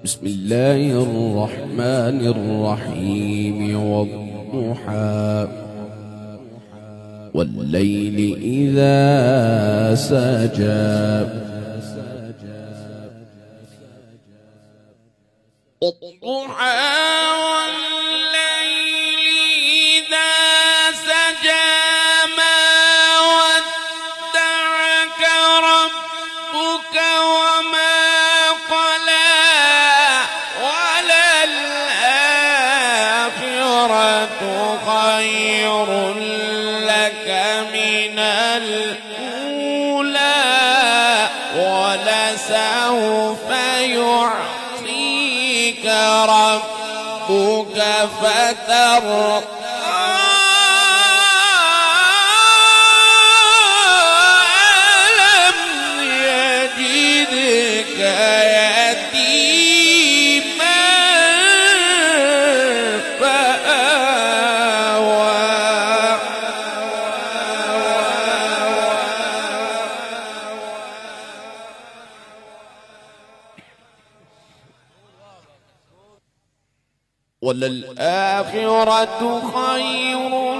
بسم الله الرحمن الرحيم والضحى والليل إذا سجى والضحى خير لك من الأولى ولسوف يعطيك ربك فترضى ألم يجدك يتيما وللآخرة خير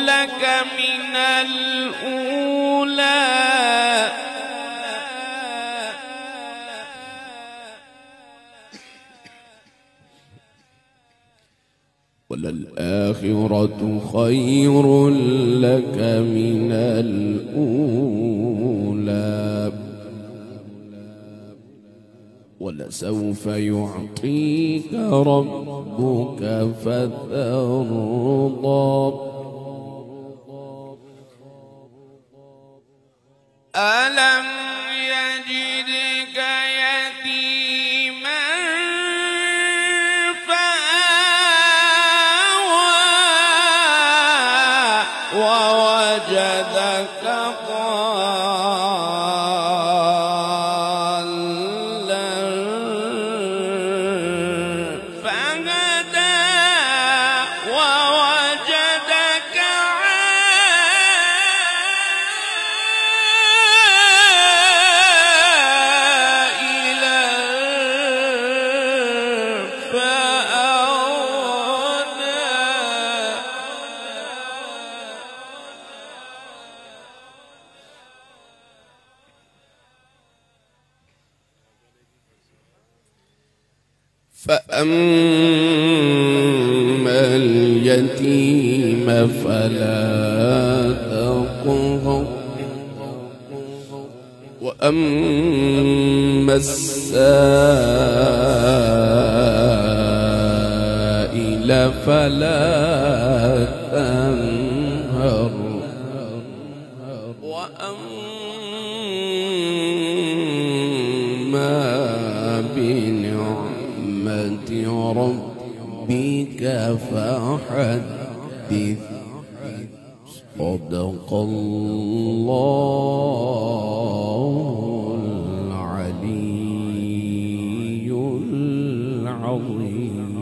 لك من الأولى وللآخرة خير لك من الأولى ولسوف يعطيك ربك فترضى ألم يجدك يتيما فآوى ووجدك فأما اليتيم فلا تقهر وأما السائل فلا تنهر وأما بنعمة ربك فحدث صدق الله العلي العظيم.